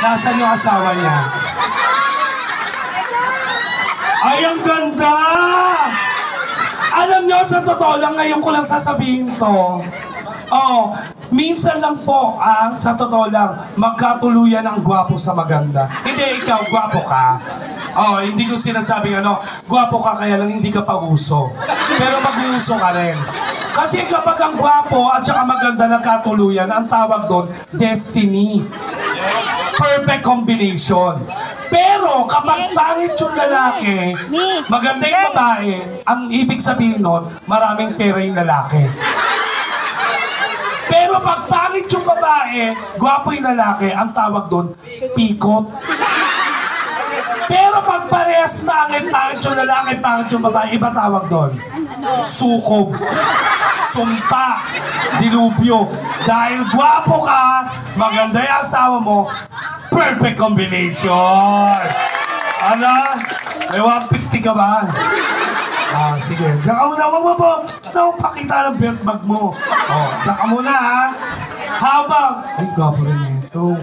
Nasaan yung asawa niya? Ay, ang ganda! Alam niyo, sa totoo lang, ngayon ko lang sasabihin to. Oh, minsan lang po, sa totoo lang, magkatuluyan ang gwapo sa maganda. Hindi, ikaw, gwapo ka. Oh, hindi ko sinasabing gwapo ka kaya lang hindi ka pa uso. Pero mag-uuso ka rin. Kasi kapag ang gwapo at saka maganda nagkatuluyan, ang tawag doon, destiny. Perfect combination. Pero kapag pangit yung lalaki, maganda yung babae, ang ibig sabihin nun, maraming pera yung lalaki. Pero pag pangit yung babae, gwapo yung lalaki, ang tawag doon, pikot. Pero pag parehas pangit yung lalaki, pangit yung babae, iba tawag doon, sukob, sumpa, dilubyo. Dahil gwapo ka, maganda yung asawa mo, perfect combination! Ano? May 150 ka ba? Sige. Diyan ka muna. Huwag mo po. Pakita ng belt bag mo. Diyan ka muna, ha? Habang... Ay, gwapo rin ito.